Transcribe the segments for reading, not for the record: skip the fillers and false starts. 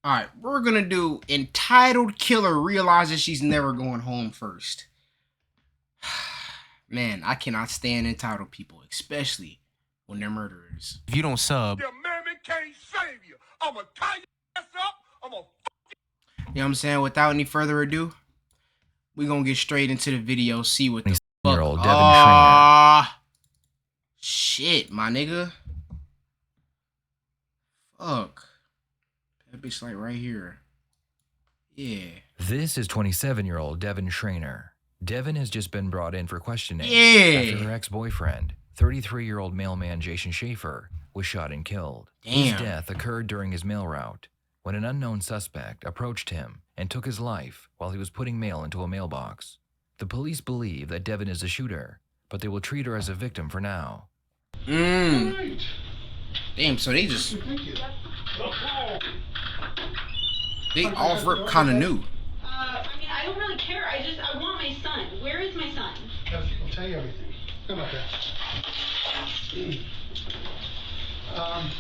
Alright, we're gonna do entitled killer realizes she's never going home first. Man, I cannot stand entitled people, especially when they're murderers. If you don't sub, your mammy can't save you. I'ma tie your ass up. I'ma you know what I'm saying? Without any further ado, we're gonna get straight into the video, see what the fuck. Shit, my nigga. Fuck. That bitch like right here. Yeah. This is 27-year-old Devin Schrainer. Devin has just been brought in for questioning Yeah. after her ex-boyfriend, 33-year-old mailman Jason Schaefer, was shot and killed. Damn. His death occurred during his mail route when an unknown suspect approached him and took his life while he was putting mail into a mailbox. The police believe that Devin is the shooter, but they will treat her as a victim for now. Damn, so they just... They offer kind of new. I mean, I don't really care. I want my son. Where is my son? I'll tell you everything. How about that?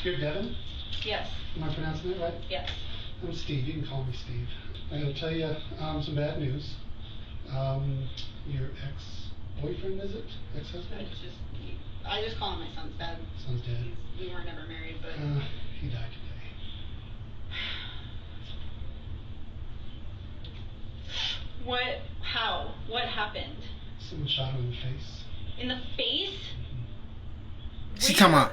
You're Devin? Yes. Am I pronouncing it right? Yes. I'm Steve. You can call me Steve. I gotta tell you some bad news. Your ex-boyfriend, is it? Ex-husband? I just call him my son's dad. Son's dead. We were never married, but... He died today. What? How? What happened? Someone shot him in the face. In the face? She talking about...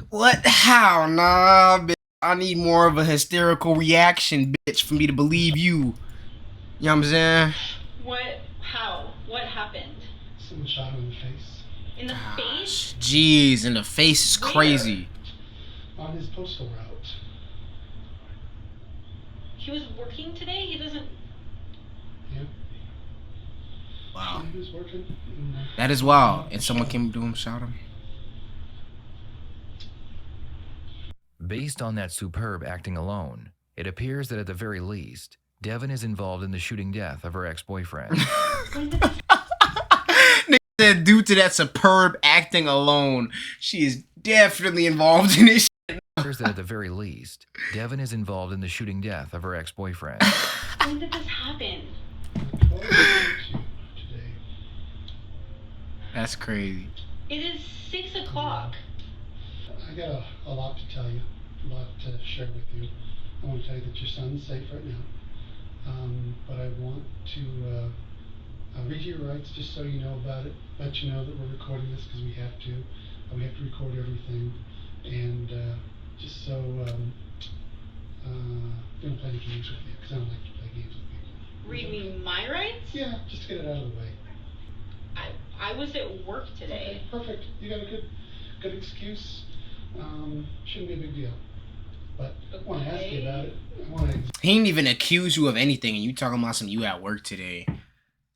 What? How? Nah, bitch. I need more of a hysterical reaction, bitch, for me to believe you. You know what I'm saying? What? How? What happened? Someone shot him in the face. In the face? Jeez, in the face is crazy. On his postal route. He was working today? He doesn't... Yeah. Wow. He was working. That is wild. And someone came to him, shot him. Based on that superb acting alone, it appears that at the very least, Devin is involved in the shooting death of her ex-boyfriend. Nigga said due to that superb acting alone, she is definitely involved in this shit. It appears that at the very least, Devin is involved in the shooting death of her ex-boyfriend. When did this happen? Today. That's crazy. It is 6 o'clock. I got a lot to tell you, a lot to share with you. I want to tell you that your son's safe right now. But I want to read you your rights just so you know about it. Let you know that we're recording this because we have to. We have to record everything. And just so don't play any games with you because I don't like to play games with people. Read me my rights? Yeah, just to get it out of the way. I was at work today. Okay, perfect. You got a good excuse. Shouldn't be a big deal. But I want to ask you about it. He didn't even accuse you of anything, and you talking about some you at work today.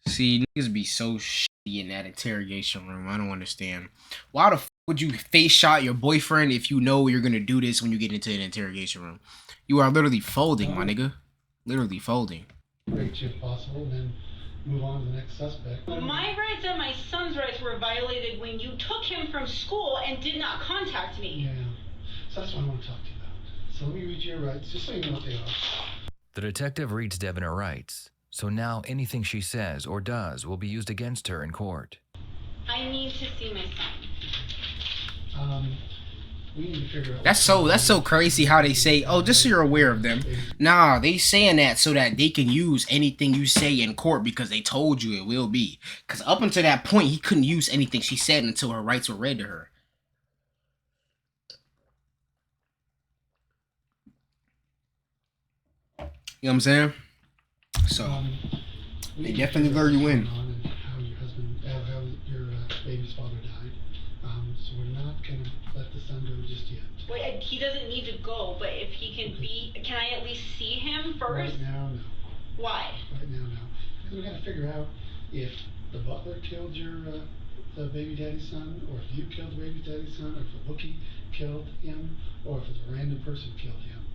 See, niggas be so shitty in that interrogation room. I don't understand. Why the f would you face shot your boyfriend if you know you're gonna do this when you get into an interrogation room? You are literally folding, my nigga. Literally folding. Rate you if possible, and then move on to the next suspect. My rights and my son's rights were violated when you took him from school and did not contact me. Yeah, so that's what I want to talk to you about. So let me read you your rights, just so you know what they are. The detective reads Devin her rights, so now anything she says or does will be used against her in court. I need to see my son. We need to figure out... That's so crazy how they say, oh, just so you're aware of them. Nah, they saying that so that they can use anything you say in court because they told you it will be. Because up until that point, he couldn't use anything she said until her rights were read to her. You know what I'm saying? So, they definitely lure you in. How your husband, how your baby's father died. So we're not going to let the son go just yet. Wait, he doesn't need to go, but if he can can I at least see him first? Right now, no. Why? Right now, no. Because we got to figure out if the butler killed your the baby daddy's son, or if you killed the baby daddy's son, or if the bookie killed him, or if it's a random person killed him.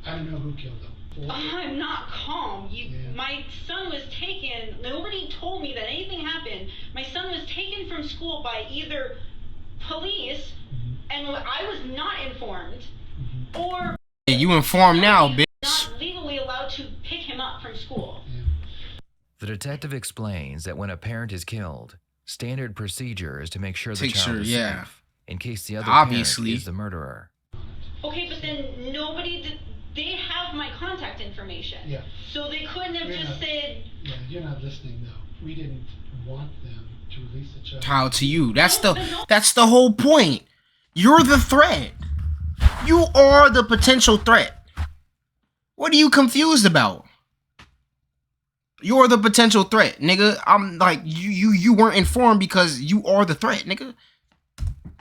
I don't know who killed him. I'm not calm. My son was taken. Nobody told me that anything happened. My son was taken from school by either police, and I was not informed. or You informed now, bitch. not legally allowed to pick him up from school. Yeah. The detective explains that when a parent is killed, standard procedure is to make sure the Take child sure, is yeah. safe, in case the other Obviously. parent is the murderer. Okay, but then nobody did. They have my contact information. Yeah. So they couldn't have You're just not- said. Yeah, you're not listening though. We didn't want them to release the child. How to you? That's the whole point. You're the threat. You are the potential threat. What are you confused about? You're the potential threat, nigga. I'm like you weren't informed because you are the threat, nigga.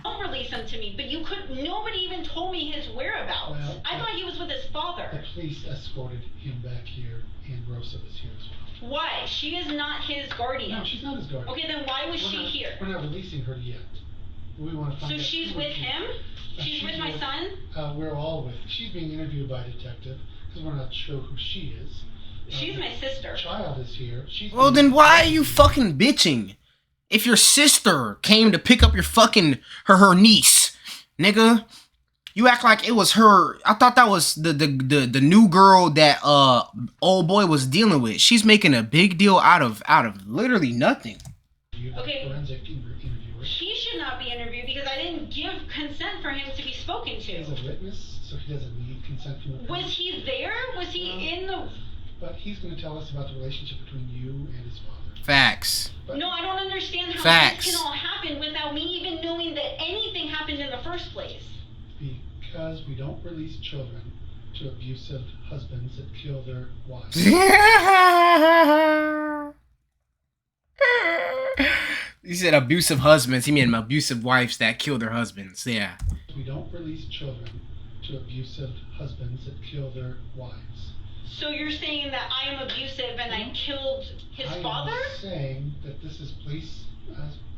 Don't release him to me, but you could. Nobody even told me his whereabouts. Well, I thought he was with his The father. police escorted him back here, and Rosa was here as well. Why? She is not his guardian. No, she's not his guardian. Okay, then why was she here? We're not releasing her yet. We want to find So out she's who with is him? She's with my son? We're all with. She's being interviewed by a detective because we're not sure who she is. She's my sister. Child is here. Well, then why are you fucking bitching? If your sister came to pick up your fucking her niece, nigga, you act like it was her. I thought that was the new girl that old boy was dealing with. She's making a big deal out of literally nothing. Okay. Forensic interviewer. He should not be interviewed because I didn't give consent for him to be spoken He's to. a witness, so he doesn't need consent from the Was police. he there? Was he in the... But he's going to tell us about the relationship between you and his father. Facts. But No, I don't understand how Facts. this can all happen without me even knowing that anything happened in the first place. Because we don't release children to abusive husbands that kill their wives. You said abusive husbands. He meant abusive wives that kill their husbands. Yeah. We don't release children to abusive husbands that kill their wives. So you're saying that I am abusive and I killed his father? I'm saying that this is police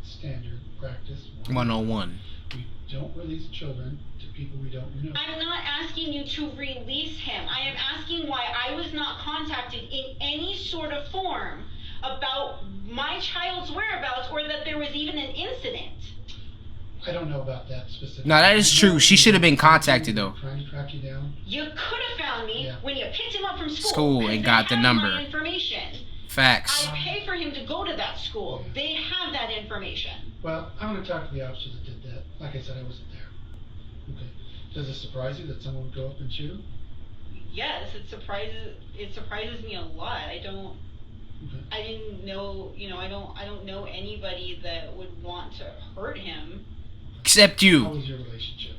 standard practice. 101. We don't release children to people we don't know. I'm not asking you to release him. I am asking why I was not contacted in any sort of form about my child's whereabouts or that there was even an incident. I don't know about that specifically. No, that is true. She should have been contacted, though. Trying to track you down. You could have found me Yeah. when you picked him up from school. School and because got they the have number. my information. Facts. I pay for him to go to that school. They have that information. Well, I'm going to talk to the officer that did that. Like I said, I wasn't there. Okay. Does it surprise you that someone would go up and shoot him? Yes, it surprises me a lot. I don't. Okay. I didn't know. I don't know anybody that would want to hurt him. Except How you. was your relationship?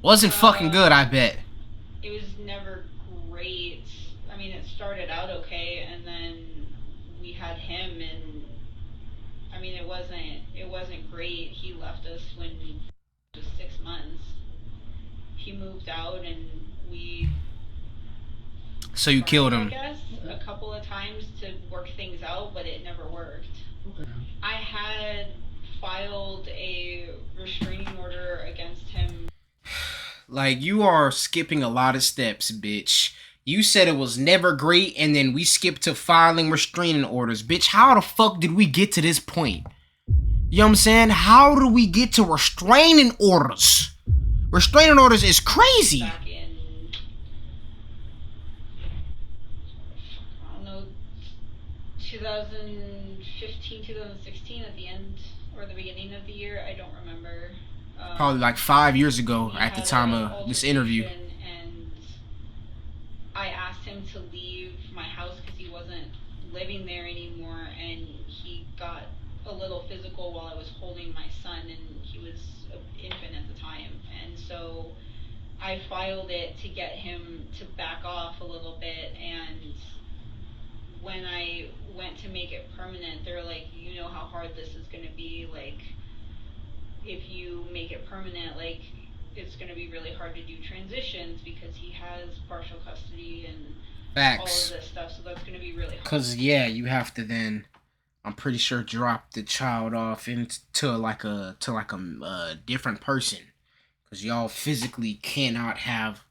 Wasn't fucking good, I bet. It was never great. I mean, it started out okay, and then we had him, and I mean, it wasn't great. He left us when he was 6 months. He moved out, and we. So you killed tried, him. I guess a couple of times to work things out, but it never worked. Okay. I had filed a restraining order against him. Like, you are skipping a lot of steps, bitch. You said it was never great, and then we skipped to filing restraining orders. Bitch, how the fuck did we get to this point? You know what I'm saying? How do we get to restraining orders? Restraining orders is crazy. Back in, I don't know, 2015, 2016 at the end or the beginning of the year. I don't remember. Probably like 5 years ago we at the had time an of this interview. altercation, and I asked him to leave my house because he wasn't living there anymore, and he got a little physical while I was holding my son, and he was an infant at the time, and so I filed it to get him to back off a little bit, and when I went to make it permanent, they're like, you know how hard this is going to be, like, if you make it permanent, like, it's going to be really hard to do transitions because he has partial custody and Facts. all of this stuff, so that's going to be really hard. Cause yeah, you have to then, I'm pretty sure, drop the child off into like a different person, cause y'all physically cannot have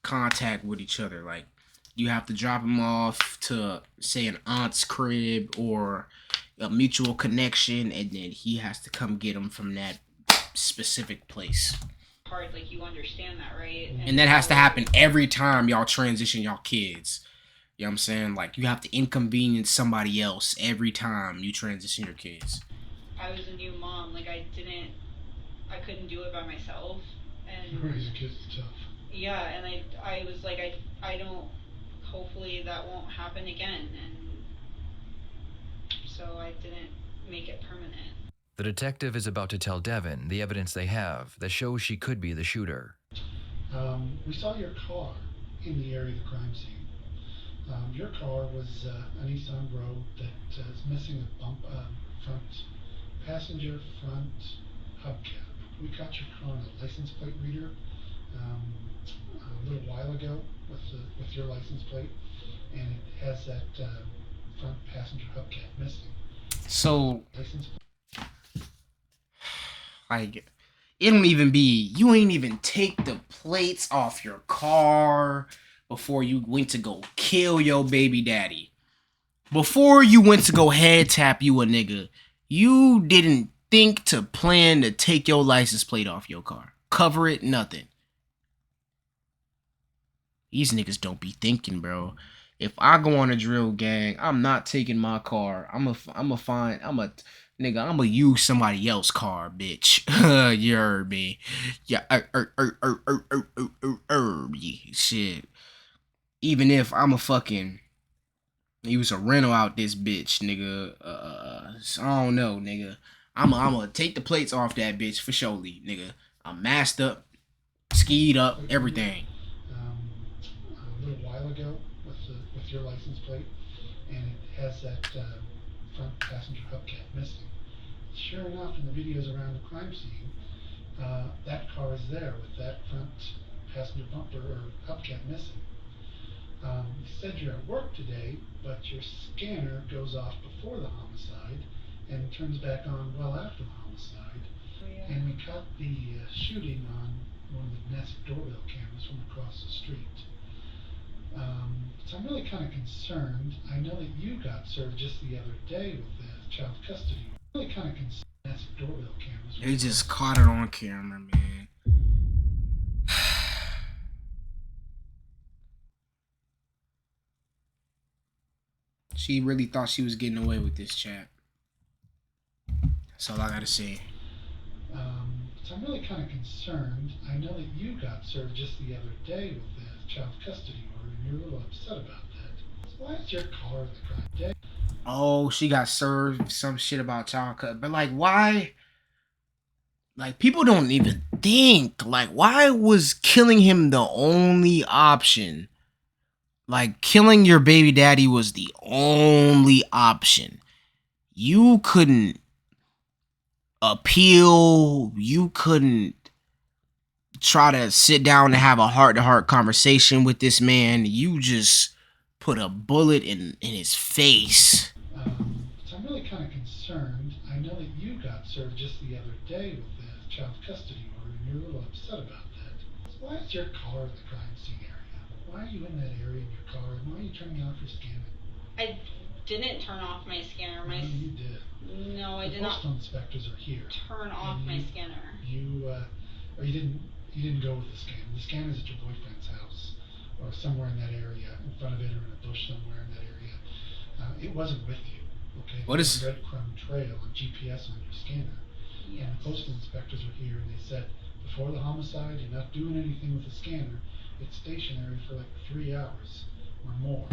contact with each other. Like, you have to drop him off to, say, an aunt's crib or a mutual connection, and then he has to come get him from that specific place. hard, like, you understand that, right? And that has to happen every time y'all transition y'all kids. You know what I'm saying? Like, you have to inconvenience somebody else every time you transition your kids. I was a new mom, like, I couldn't do it by myself, and Raising kids is tough. yeah, and I was like, I don't, hopefully that won't happen again, and so I didn't make it permanent. The detective is about to tell Devin the evidence they have that shows she could be the shooter. We saw your car in the area of the crime scene. Your car was a Nissan Rogue that is missing a front passenger front hubcap. We got your car on a license plate reader a little while ago with your license plate, and it has that front passenger hubcap missing. So, License like, it don't even be, you ain't even take the plates off your car before you went to go kill your baby daddy. Before you went to go head tap you a nigga, you didn't think to plan to take your license plate off your car. Cover it, nothing. These niggas don't be thinking, bro. If I go on a drill gang, I'm not taking my car. I'm a use somebody else's car, bitch. You heard me. Yeah, shit. Even if I'm a fucking use a rental out this bitch, nigga. I don't know, nigga. I'ma take the plates off that bitch for surely, nigga. I'm masked up, skied up, everything. a little while ago with your license plate, and it has that front passenger hubcap missing. Sure enough, in the videos around the crime scene, that car is there with that front passenger bumper or hubcap missing. You said you're at work today, but your scanner goes off before the homicide and turns back on well after the homicide. Oh, yeah. And we caught the shooting on one of the Nest doorbell cameras from across the street. So I'm really kind of concerned. I know that you got served just the other day with the child custody. I'm really kind of concerned. Nest doorbell cameras. They just caught it on camera, man. She really thought she was getting away with this, chat. That's all I gotta say. So I'm really kind of concerned. I know that you got served just the other day with the child custody order, and you're a little upset about that. So why is your car in the crime day? Oh, she got served some shit about child cut, but like, why? Like, people don't even think. Like, why was killing him the only option? Like, killing your baby daddy was the only option. You couldn't appeal. You couldn't try to sit down and have a heart-to-heart conversation with this man. You just put a bullet in his face. So I'm really kind of concerned. I know that you got served just the other day with the child custody order, and you're a little upset about that. So why is your car in the crime scene area? Why are you in that area in your car? And why are you turning off your scanner? I didn't turn off my scanner. No, you did. No, I the did not postal inspectors are here. turn off my scanner. Or you didn't go with the scanner. The scanner's at your boyfriend's house, or somewhere in that area, in front of it, or in a bush somewhere in that area. It wasn't with you. Okay. What is- a breadcrumb trail on GPS on your scanner? Yes. And the postal inspectors were here, and they said before the homicide, you're not doing anything with the scanner. It's stationary for like 3 hours or more,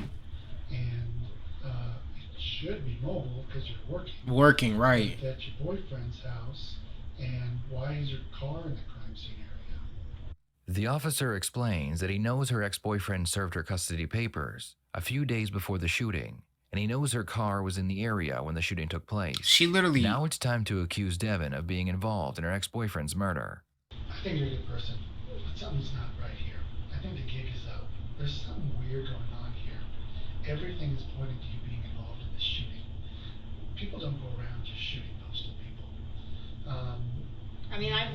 and it should be mobile because you're working. Working, right. It's at your boyfriend's house, and why is your car in the crime scene area? The officer explains that he knows her ex-boyfriend served her custody papers a few days before the shooting, and he knows her car was in the area when the shooting took place. She literally... Now it's time to accuse Devin of being involved in her ex-boyfriend's murder. I think you're a good person, but something's not right here. I think the gig is up. There's something weird going on here. Everything is pointing to you being involved in this shooting. People don't go around just shooting postal people. I mean, I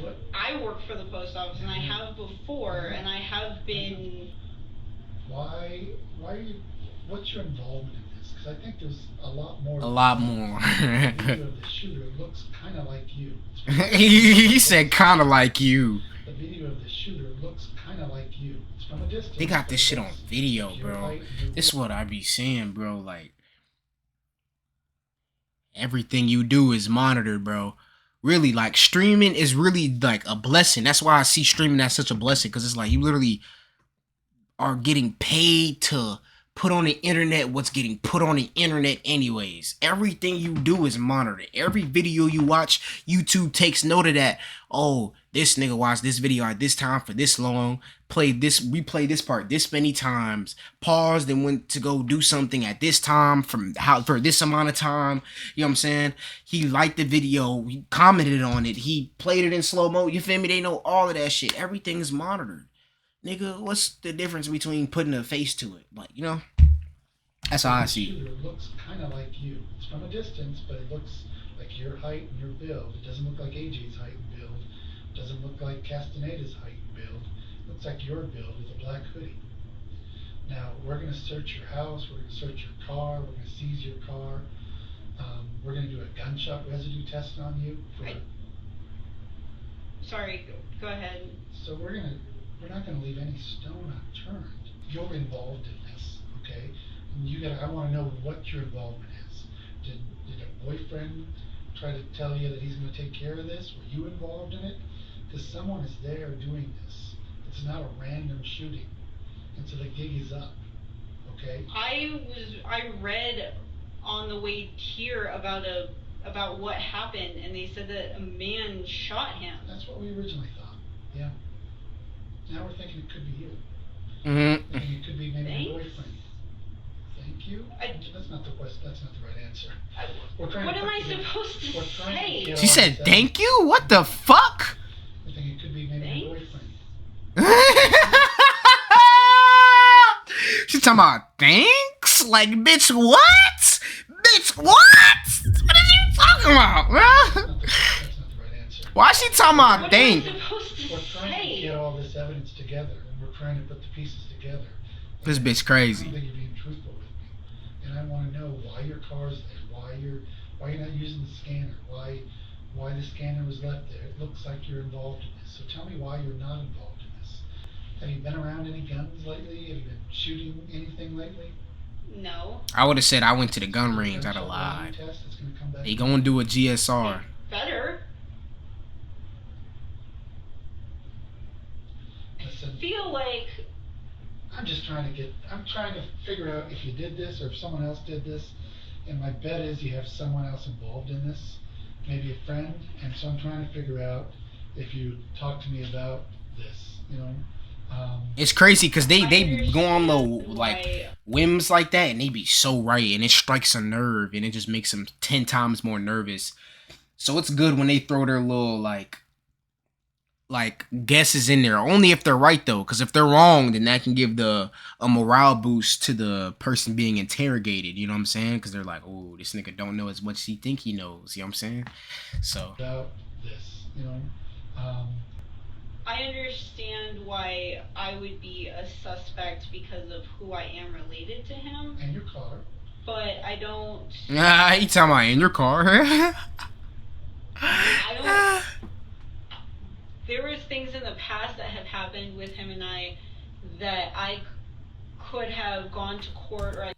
work for the post office, and I have before, and I have been. Why are you? What's your involvement in this? Because I think there's a lot more. A lot more. The video of the shooter looks kind of like you. He said kind of like you. the video of the shooter looks kind of like you. It's from a distance. They got but this it shit on looks video, like your bro. height and your This is build. what I be saying, bro. Like, everything you do is monitored, bro. Really, like, streaming is really like a blessing. That's why I see streaming as such a blessing, because it's like you literally are getting paid to put on the internet what's getting put on the internet anyways. Everything you do is monitored. Every video you watch, YouTube takes note of that. Oh, this nigga watched this video at this time for this long, played this, replay this part this many times, paused and went to go do something at this time from how for this amount of time. You know what I'm saying? He liked the video, he commented on it, he played it in slow mo. You feel me? They know all of that shit. Everything is monitored. Nigga, what's the difference between putting a face to it? Like, you know, that's how I The see it. shooter looks kind of like you. It's from a distance, but it looks like your height and your build. It doesn't look like AJ's height and build. It doesn't look like Castaneda's height and build. It looks like your build with a black hoodie. Now, we're going to search your house. We're going to search your car. We're going to seize your car. We're going to do a gunshot residue test on you. Sorry, go ahead. So we're not gonna leave any stone unturned. You're involved in this, okay? And I wanna know what your involvement is. Did a boyfriend try to tell you that he's gonna take care of this? Were you involved in it? Because someone is there doing this. It's not a random shooting. And so the gig is up, okay? I read on the way here about what happened, and they said that a man shot him. That's what we originally thought, yeah. Now we're thinking it could be you. Mm-hmm. Thinking it could be maybe Thanks. your boyfriend. Thank you? That's not the question, that's not the right answer. What am I supposed to say? She said, "Thank you." What the fuck? I think it could be maybe your Thanks? boyfriend. She talking about thanks? Like, bitch, what? Bitch, what? What are you talking about, bro? That's not the right answer. Why she talking about What thanks? am I supposed to We're trying to say? get all this evidence together, and we're trying to put the pieces together. This And bitch I crazy. don't think you're being truthful with me. And I wanna know why your car's there, why you're not using the scanner, why the scanner was left there. It looks like you're involved in this, so tell me why you're not involved in this. Have you been around any guns lately? Have you been shooting anything lately? No. I would have said I went to the gun range. I'd have Gunshot lied. residue test, it's gonna come back They gonna do a GSR. Better. Listen, I feel like I'm trying to figure out if you did this or if someone else did this. And my bet is you have someone else involved in this, maybe a friend. And so I'm trying to figure out if you talk to me about this, you know. It's crazy because they I go on the understand like why- whims like that, and they be so right, and it strikes a nerve, and it just makes them 10 times more nervous. So it's good when they throw their little like guesses in there, only if they're right though, because if they're wrong, then that can give a morale boost to the person being interrogated. You know what I'm saying? Because they're like, oh, this nigga don't know as much as he think he knows. You know what I'm saying? So about this, you know. I understand why I would be a suspect because of who I am related to him, And your car. but I don't. you talking about in your car? I don't. There was things in the past that have happened with him and I that I could have gone to court or.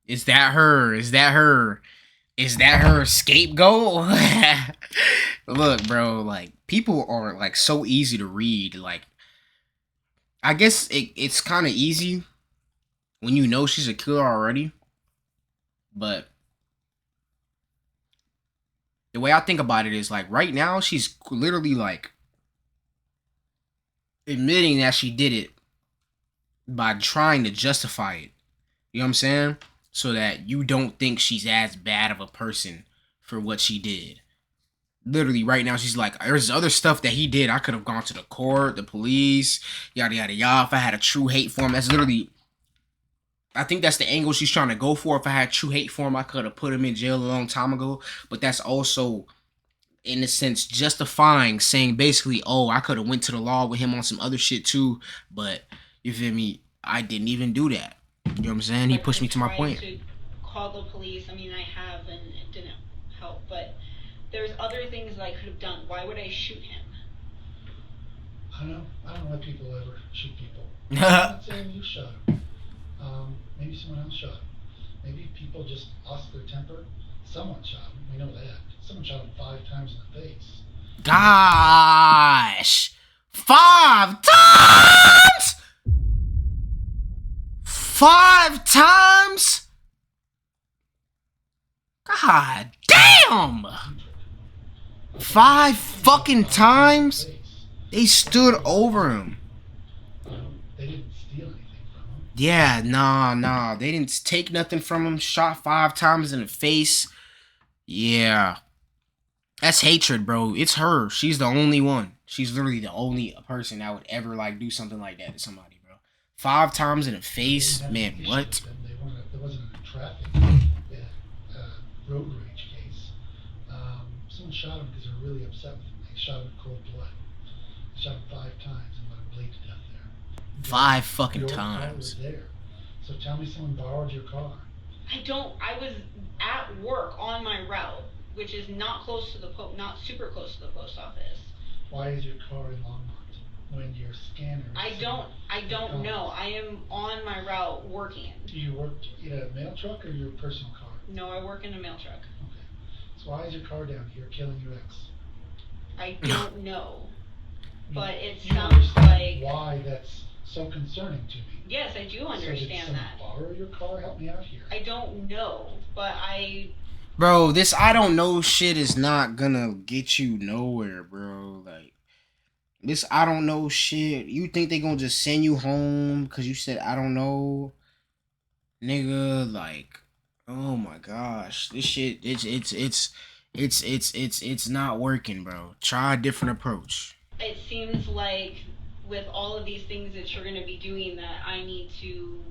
Is that her? Is that her? Is that her scapegoat? Look, bro, like people are like so easy to read. Like, I guess it's kind of easy when you know she's a killer already, but the way I think about it is like right now she's literally like admitting that she did it by trying to justify it. You know what I'm saying? So that you don't think she's as bad of a person for what she did. Literally right now she's like, there's other stuff that he did. I could have gone to the court, the police, yada yada yada. If I had a true hate for him, that's literally, I think that's the angle she's trying to go for. If I had true hate for him, I could have put him in jail a long time ago. But that's also, in a sense, justifying, saying basically, oh, I could have went to the law with him on some other shit too. But you feel me? I didn't even do that. You know what I'm saying? He pushed me to my point. To call the police. I mean, I have, and it didn't help. But There's other things that I could have done. Why would I shoot him? I don't know. I don't know why people ever shoot people. I'm not saying you shot him. Maybe someone else shot him. Maybe people just lost their temper. Someone shot him. We know that. Someone shot him 5 times in the face. Gosh. 5 times? 5 times? God damn. 5 fucking times? They stood over him. They didn't steal anything from him. Yeah, nah. They didn't take nothing from him. Shot 5 times in the face. Yeah. That's hatred, bro. It's her. She's the only one. She's literally the only person that would ever, like, do something like that to somebody, bro. 5 times in the face? Man, what? There wasn't a traffic road rage case. Someone shot him because they're really upset with him. They shot him in cold blood. They shot him 5 times and let him bleed to death there. 5 fucking Your car times. was there. So tell me someone borrowed your car. I was at work on my route, which is not close to not super close to the post office. Why is your car in Longmont when your scanner is I don't know. I am on my route working. Do you work in a mail truck or your personal car? No, I work in a mail truck. Okay. So why is your car down here killing your ex? I don't know. But it You sounds understand like... why that's so concerning to me. Yes, I do understand so did that. Borrow your car? Help me out here. I don't know, but Bro, this I don't know shit is not gonna get you nowhere, bro. Like, this I don't know shit. You think they gonna just send you home because you said I don't know? Nigga, like, oh my gosh. This shit, it's not working, bro. Try a different approach. it seems like with all of these things that you're going to be doing that I need to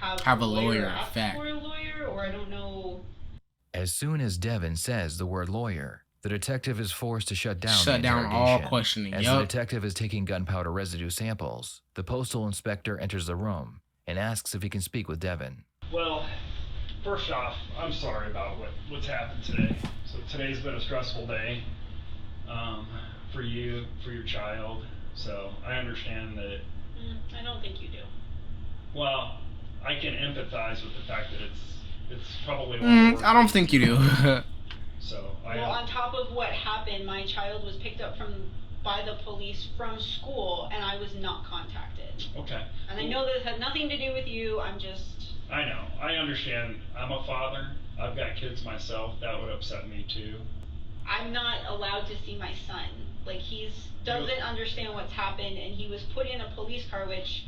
have a lawyer, ask fact. for a lawyer, or I don't know. As soon as Devin says the word lawyer, the detective is forced to shut down Shut the down all interrogation. questioning. As Yup. the detective is taking gunpowder residue samples, the postal inspector enters the room and asks if he can speak with Devin. Well, first off, I'm sorry about what's happened today. So today's been a stressful day for you, for your child. So I understand that. I don't think you do. Well, I can empathize with the fact that it's probably one of the worst I don't things think you do. So Well, on top of what happened, my child was picked up by the police from school, and I was not contacted. Okay. And I know this had nothing to do with you. I know. I understand. I'm a father. I've got kids myself. That would upset me too. I'm not allowed to see my son. Like, doesn't understand what's happened, and he was put in a police car, which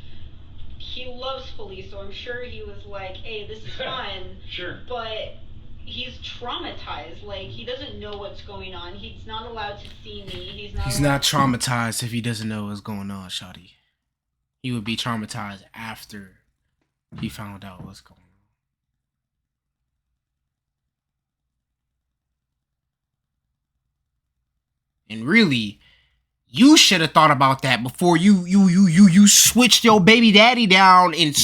he loves police, so I'm sure he was like, hey, this is fun. Sure. But he's traumatized. Like, he doesn't know what's going on. He's not allowed to see me. He's not traumatized if he doesn't know what's going on, shawty. He would be traumatized after he found out what's going on. And really, you should have thought about that before you switched your baby daddy down and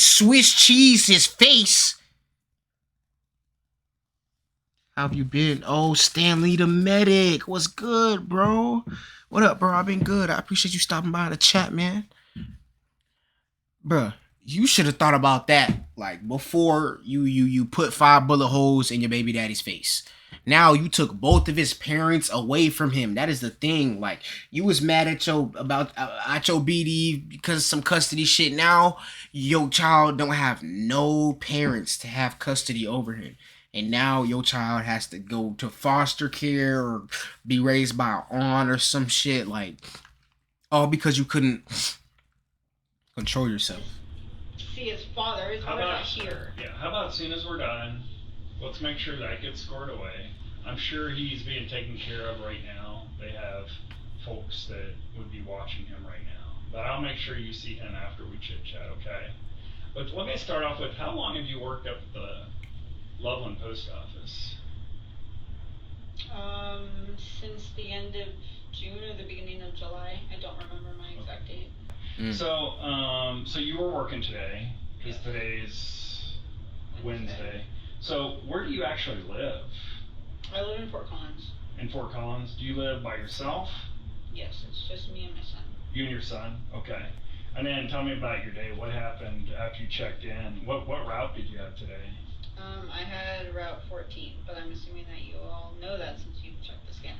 Swiss cheese his face. How have you been? Oh, Stanley the medic. What's good, bro? What up, bro? I've been good. I appreciate you stopping by the chat, man. Bruh, you should have thought about that like before you put 5 bullet holes in your baby daddy's face. Now you took both of his parents away from him. That is the thing. Like, you was mad at your BD because of some custody shit. Now your child don't have no parents to have custody over him. And now your child has to go to foster care or be raised by an aunt or some shit. Like, all because you couldn't control yourself. See his father. His father's not here. Yeah, how about as soon as we're done, let's make sure that gets scored away. I'm sure he's being taken care of right now. They have folks that would be watching him right now. But I'll make sure you see him after we chit chat, okay? But let me start off with, how long have you worked up at the Loveland Post Office? Since the end of June or the beginning of July. I don't remember my exact date. So you were working today, because today's Wednesday. So where do you actually live? I live in Fort Collins. In Fort Collins? Do you live by yourself? Yes, it's just me and my son. You and your son? Okay. And then tell me about your day. What happened after you checked in? What route did you have today? I had Route 14, but I'm assuming that you all know that since you've checked the scanner.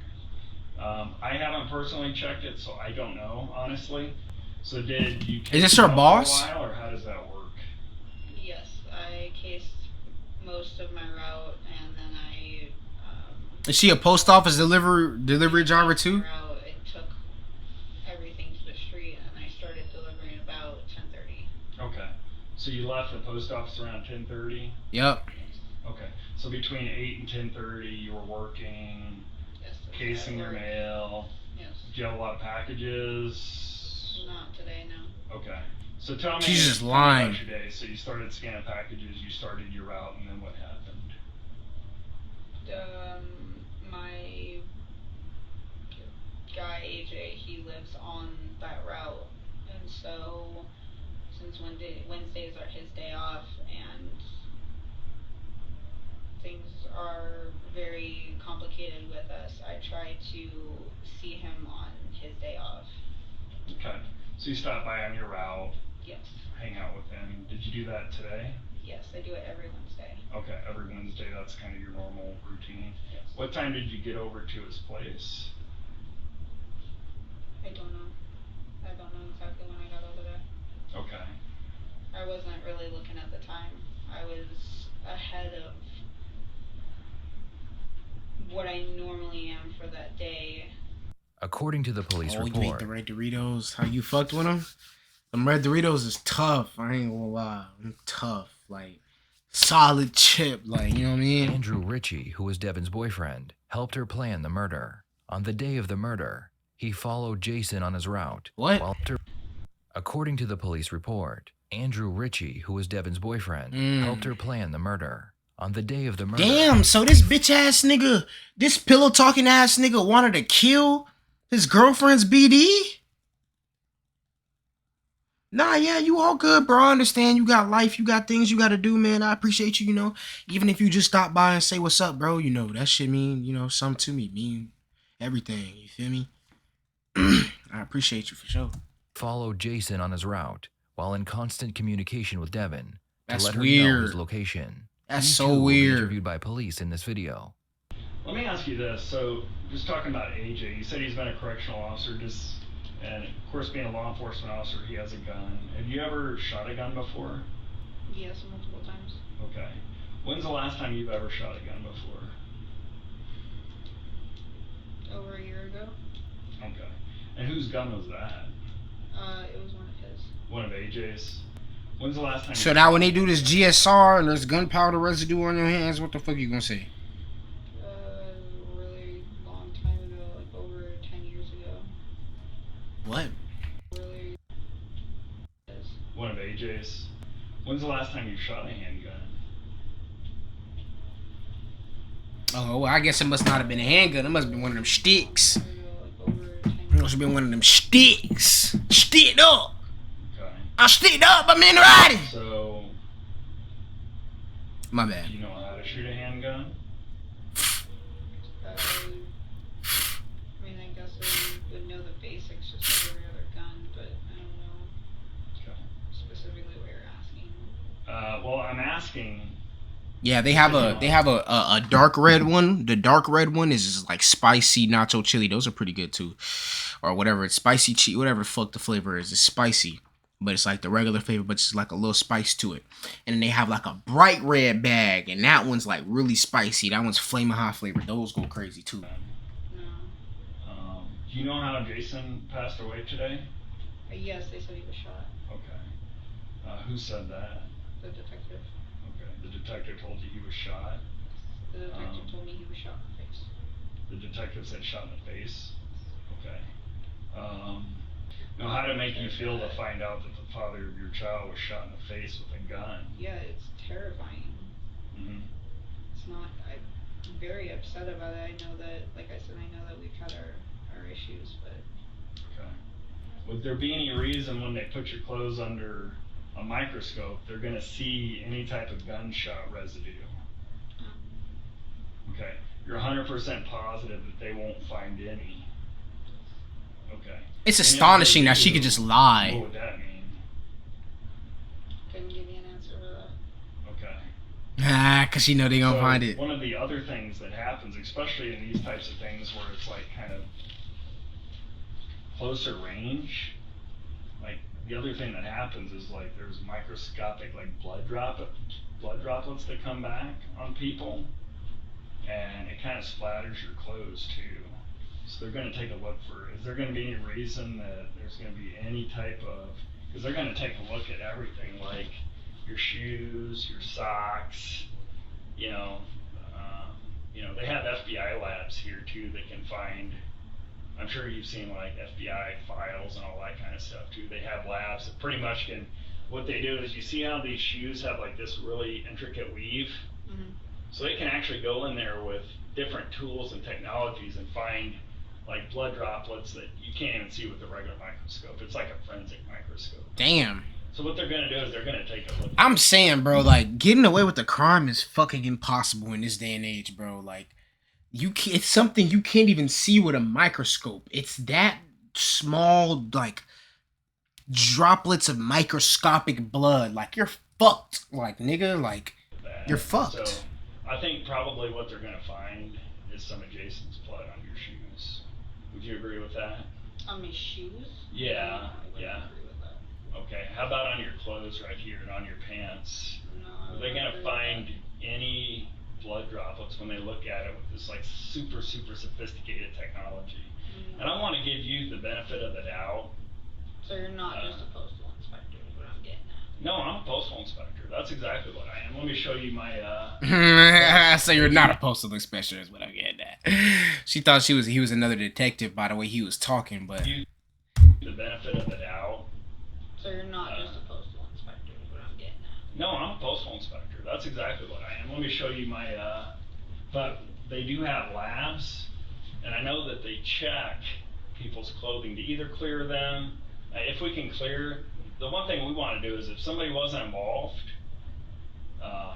I haven't personally checked it, so I don't know, honestly. So did you Is this case your them boss? for a while, or how does that work? Yes, I cased most of my route, and then I. Is she a post office delivery driver too? Route, it took everything to the street, and I started delivering about 10:30. Okay. So you left the post office around 10:30? Yep. Okay. So between 8 and 10:30 you were working, Yes, casing your mail. Yes. Do you have a lot of packages? Not today, no. Okay. So tell me, She's just tell me lying. about your day. So you started scanning packages, you started your route, and then what happened? My guy AJ, he lives on that route, and so since Wednesdays are his day off, and things are very complicated with us, I try to see him on his day off. Okay. So you stopped by on your route, Yes. hang out with him. Did you do that today? Yes, I do it every Wednesday. Okay, every Wednesday, that's kind of your normal routine. Yes. What time did you get over to his place? I don't know. I don't know exactly when I got over there. Okay. I wasn't really looking at the time. I was ahead of what I normally am for that day. According to the police Oh, you ate report, the red Doritos? How you fucked with them? Them red Doritos is tough. I ain't gonna lie. I'm tough. Like, solid chip. Like, you know what I mean? Andrew Ritchie, who was Devin's boyfriend, helped her plan the murder. On the day of the murder, he followed Jason on his route. What? According to the police report, Andrew Ritchie, who was Devin's boyfriend, helped her plan the murder. On the day of the murder, Damn, so this bitch ass nigga, this pillow talking ass nigga wanted to kill his girlfriend's BD? Nah, yeah, you all good, bro. I understand you got life, you got things you gotta do, man. I appreciate you, you know. Even if you just stop by and say what's up, bro, you know, that shit mean, you know, something to me. Mean everything, you feel me? I appreciate you for sure. followed Jason on his route while in constant communication with Devin That's to let her know weird. his location. That's He, so too, will be weird. interviewed by police in this video. Let me ask you this. So, just talking about AJ, you said he's been a correctional officer, and of course, being a law enforcement officer, he has a gun. Have you ever shot a gun before? Yes, multiple times. Okay. When's the last time you've ever shot a gun before? Over a year ago. Okay. And whose gun was that? It was one of his. One of AJ's? When's the last time So you now shot when they a do gun this before? GSR and there's gunpowder residue on your hands, what the fuck you gonna say? A really long time ago, like over 10 years ago. What? Really is. One of AJ's? When's the last time you shot a handgun? Oh, well, I guess it must not have been a handgun. It must have been one of them sticks. Time ago, like over 10 It years. must have been one of them sticks. Sticked up. Okay. I'm sticked up. I'm in riding. So, My do bad. you know how to shoot a handgun? I mean, I guess I would know the basics just like every other gun, but I don't know Okay. specifically what you're asking. Well, I'm asking. Yeah, they have a dark red one. The dark red one is just like spicy nacho chili. Those are pretty good too, or whatever. It's spicy cheese, whatever the fuck the flavor is. It's spicy, but it's like the regular flavor, but it's like a little spice to it. And then they have like a bright red bag, and that one's like really spicy. That one's flaming hot flavor. Those go crazy too. No. Do you know how Jason passed away today? Yes, they said he was shot. Okay. Who said that? The detective. Okay. The detective told you he was shot. The detective told me he was shot in the face. The detective said shot in the face. Okay. Now, how did it make you feel to find out that the father of your child was shot in the face with a gun? Yeah, it's terrifying. Mm-hmm. It's not. I'm very upset about it. I know that, like I said, I know that we've had our issues, but Okay. Would there be any reason when they put your clothes under a microscope, they're going to see any type of gunshot residue? no. Okay. You're 100% positive that they won't find any. Okay. It's And if astonishing they that she do, could just What lie. would that mean? Couldn't give you an answer for that. Okay. Ah, cause she know they gonna find it. One of the other things that happens, especially in these types of things where it's like kind of closer range, like the other thing that happens is like there's microscopic like blood droplets that come back on people, and it kind of splatters your clothes too. So they're going to take a look for, is there going to be any reason that there's going to be any type of, because they're going to take a look at everything, like your shoes, your socks, you know, they have FBI labs here too that can find, I'm sure you've seen like FBI files and all that kind of stuff too. They have labs that pretty much can, what they do is you see how these shoes have like this really intricate weave? Mm-hmm. So they can actually go in there with different tools and technologies and find like blood droplets that you can't even see with the regular microscope. It's like a forensic microscope. Damn. So what they're gonna do is they're gonna take a look. I'm saying, bro, like getting away with the crime is fucking impossible in this day and age, bro. Like it's something you can't even see with a microscope. It's that small, like droplets of microscopic blood. Like you're fucked, like nigga, like you're fucked. So I think probably what they're gonna find is some of Jason's blood on your shoes. Would you agree with that? On my shoes? Yeah, No, I wouldn't yeah. agree with that. Okay, how about on your clothes right here and on your pants? No, I Are they wouldn't gonna agree with find that. any blood droplets when they look at it with this like super sophisticated technology? No. And I want to give you the benefit of the doubt. So you're not just a postal inspector, is what I'm getting at. No, I'm a postal inspector. That's exactly what I am. Let me show you my So you're not a postal inspector, is what I'm getting at. She thought he was another detective by the way he was talking, but the benefit of the doubt. So you're not just a postal inspector, is what I'm getting at. No, I'm a postal inspector. That's exactly what I am. Let me show you my but they do have labs, and I know that they check people's clothing to either clear them. If we can clear, the one thing we want to do is if somebody wasn't involved,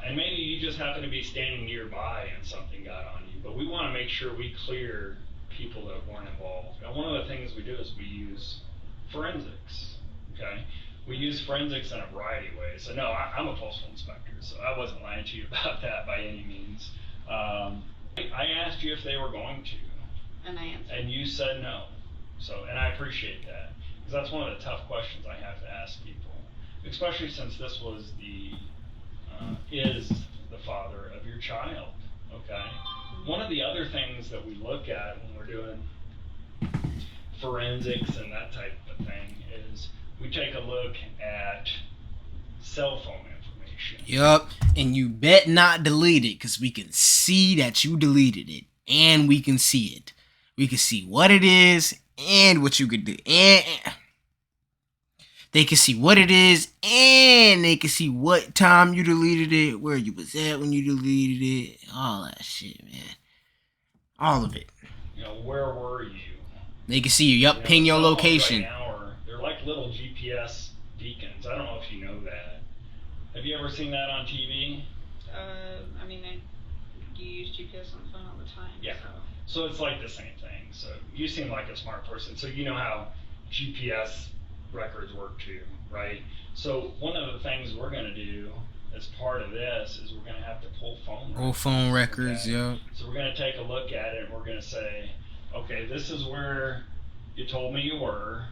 and maybe you just happen to be standing nearby and something got on you, but we want to make sure we clear people that weren't involved. And one of the things we do is we use forensics, okay? We use forensics in a variety of ways. So no, I'm a postal inspector, so I wasn't lying to you about that by any means. I asked you if they were going to. And I answered. And you said no. So, and I appreciate that, because that's one of the tough questions I have to ask people, especially since this was is the father of your child, okay? One of the other things that we look at when we're doing forensics and that type of thing is we take a look at cell phone information. Yup, and you bet not delete it, because we can see that you deleted it, and we can see it. We can see what it is, and what you could do, and they can see what it is, and they can see what time you deleted it, where you was at when you deleted it, all that shit, man. All of it. You know, where were you? They can see you, yup, ping your cell phones location. Right now they're like little GPS beacons. I don't know if you know that. Have you ever seen that on TV? I mean, you use GPS on the phone all the time. Yeah. So it's like the same thing. So you seem like a smart person. So you know how GPS records work too, right? So one of the things we're going to do as part of this is we're going to have to pull phone records. Phone records, Okay? yeah. So we're going to take a look at it and we're going to say, okay, this is where you told me you were,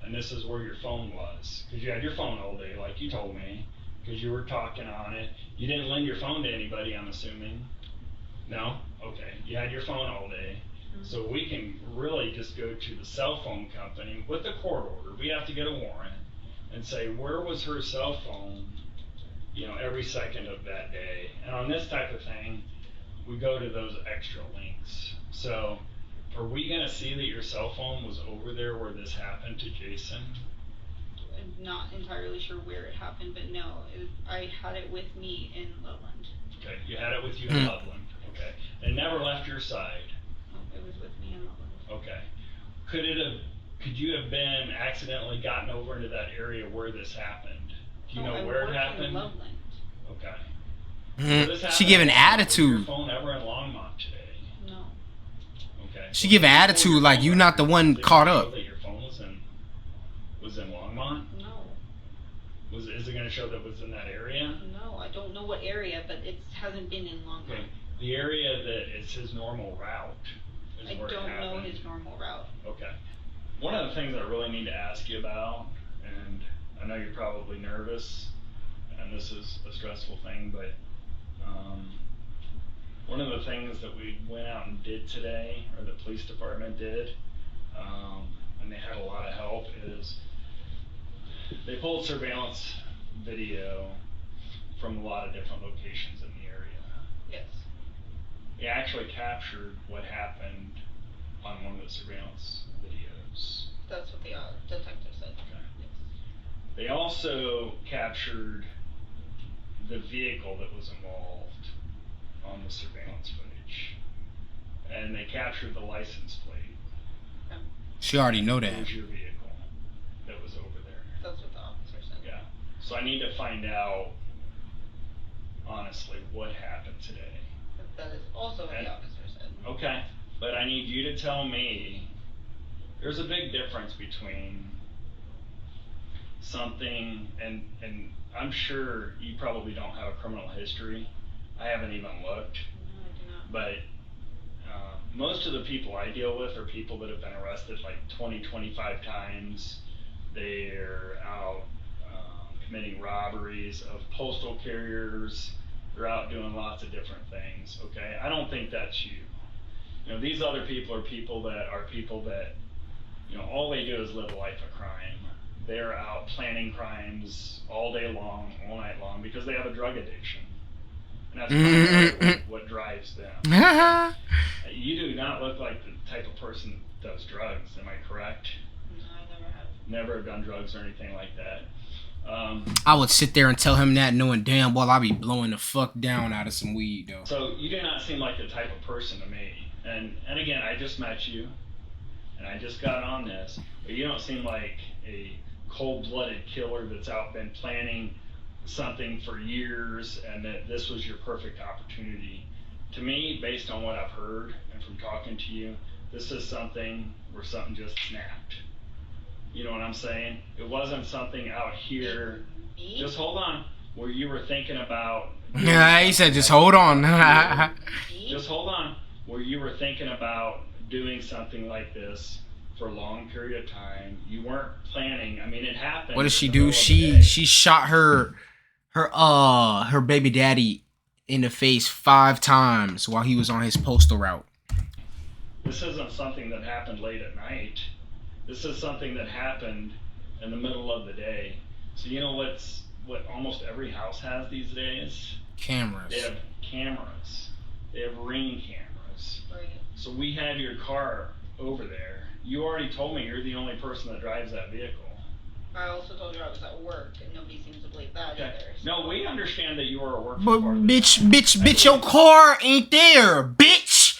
and this is where your phone was. Because you had your phone all day, like you told me, because you were talking on it. You didn't lend your phone to anybody, I'm assuming. No? Okay. You had your phone all day. So we can really just go to the cell phone company with a court order. We have to get a warrant and say, where was her cell phone, every second of that day? And on this type of thing, we go to those extra links. So are we going to see that your cell phone was over there where this happened to Jason? I'm not entirely sure where it happened, but no, I had it with me in Loveland. Okay, you had it with you in Loveland. Okay. It never left your side. It was with me in Loveland. Okay. Could you have been accidentally gotten over into that area where this happened? Do you know where it happened? In Loveland. Okay. She giving attitude. Was your phone ever in Longmont today? She give an attitude like you not the one caught up. That your phone was in Longmont? No. Is it going to show that it was in that area? No, I don't know what area, but it hasn't been in Longmont. Okay. The area that is his normal route is I where it don't know happened. his normal route. Okay. One of the things I really need to ask you about, and I know you're probably nervous, and this is a stressful thing, but one of the things that we went out and did today, or the police department did, and they had a lot of help, is they pulled surveillance video from a lot of different locations in the area. Yes. They actually captured what happened on one of the surveillance videos. That's what the detective said. Okay. Yes. They also captured the vehicle that was involved on the surveillance footage. And they captured the license plate. Okay. She already know It that. was your vehicle that was over there. That's what the officer said. Yeah. So I need to find out, honestly, what happened today. That is also what And- the officer said. Okay, but I need you to tell me, there's a big difference between something, and I'm sure you probably don't have a criminal history. I haven't even looked, No, I do not. but most of the people I deal with are people that have been arrested like 20, 25 times. They're out committing robberies of postal carriers. They're out doing lots of different things, okay? I don't think that's you. You know, these other people are people that, you know, all they do is live a life of crime. They're out planning crimes all day long, all night long, because they have a drug addiction. And that's primarily what drives them. You do not look like the type of person that does drugs, am I correct? No, I never have. Never have done drugs or anything like that. I would sit there and tell him that, knowing damn well I'd be blowing the fuck down out of some weed though. So you do not seem like the type of person to me. And again, I just met you, and I just got on this, but you don't seem like a cold-blooded killer that's out been planning something for years, and that this was your perfect opportunity. To me, based on what I've heard and from talking to you, this is something where something just snapped. You know what I'm saying? It wasn't something out here. Me? Just hold on. Where you were thinking about. Yeah, he said just hold on. Me? Just hold on. Where you were thinking about doing something like this for a long period of time. You weren't planning. I mean, it happened. What did she in the do? middle of the day. She shot her baby daddy in the face 5 times while he was on his postal route. This isn't something that happened late at night. This is something that happened in the middle of the day. So you know what almost every house has these days? Cameras. They have cameras. They have Ring cameras. Right. So we have your car over there. You already told me you're the only person that drives that vehicle. I also told you I was at work, and nobody seems to believe that Okay. either. So. No, we understand that you are a work. But bitch, your car ain't there, bitch.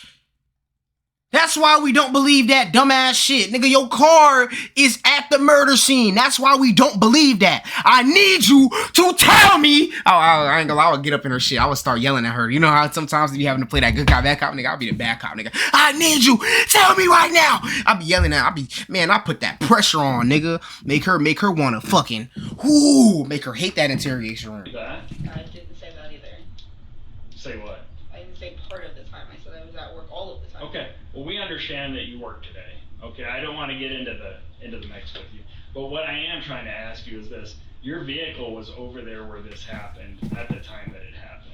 That's why we don't believe that dumbass shit. Nigga, your car is at the murder scene. That's why we don't believe that. I need you to tell me. Oh, I ain't gonna lie, I would get up in her shit. I would start yelling at her. You know how sometimes you be having to play that good cop, bad cop, nigga? I'll be the bad cop, nigga. I need you. Tell me right now. I'll be yelling at her. I put that pressure on, nigga. Make her wanna fucking, make her hate that interrogation room. That? I didn't say that either. Say what? I didn't say part of the time. I said I was at work all of the time. Okay. Well, we understand that you work today. Okay. I don't want to get into the mix with you. But what I am trying to ask you is this: your vehicle was over there where this happened at the time that it happened.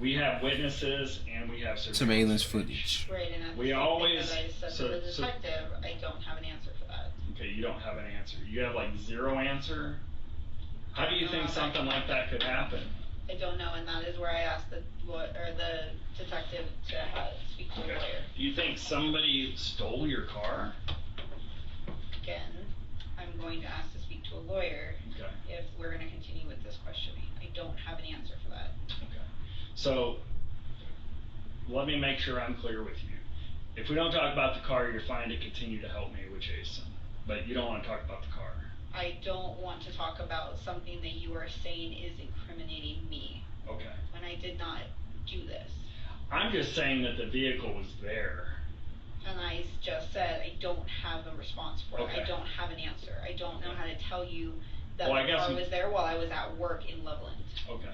We have witnesses and we have Surveillance footage. Right, and that's We the always- thing that I said so- to the so- detective, I don't have an answer for that. Okay, you don't have an answer. You have like zero answer. How do you I don't think know if something like that could happen? I don't know, and that is where I asked the detective to speak to a Okay. lawyer. Do you think somebody stole your car? Again, I'm going to ask to speak to a lawyer Okay. if we're going to continue with this questioning. I don't have an answer for that. Okay. So let me make sure I'm clear with you. If we don't talk about the car, you're fine to continue to help me with Jason. But you don't want to talk about the car. I don't want to talk about something that you are saying is incriminating me Okay. when I did not do this. I'm just saying that the vehicle was there And I just said, I don't have a response for it. Okay. I don't have an answer. I don't know how to tell you that Well, I the guess car we- was there while I was at work in Loveland. Okay.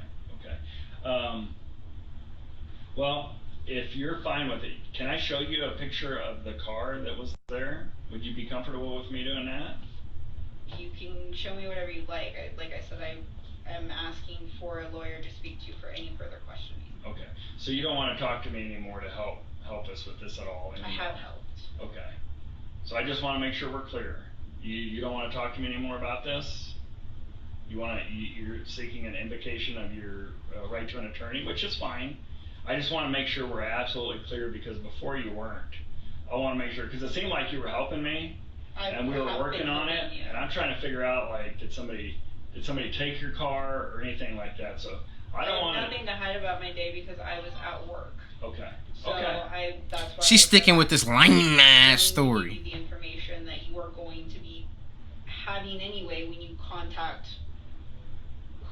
Well, if you're fine with it, can I show you a picture of the car that was there? Would you be comfortable with me doing that? You can show me whatever you'd like. Like I said, I am asking for a lawyer to speak to for any further questioning. Okay. So you don't want to talk to me anymore to help us with this at all anymore? I have helped. Okay. So I just want to make sure we're clear. You don't want to talk to me anymore about this? You're seeking an invocation of your right to an attorney, which is fine. I just want to make sure we're absolutely clear, because before you weren't. I want to make sure, because it seemed like you were helping me, and we were working on it, and I'm trying to figure out, like, did somebody take your car or anything like that? So I don't want I have nothing to hide about my day because I was at work. Okay. So Okay. that's why She's sticking with this lame ass story. Give you the information that you are going to be having anyway when you contact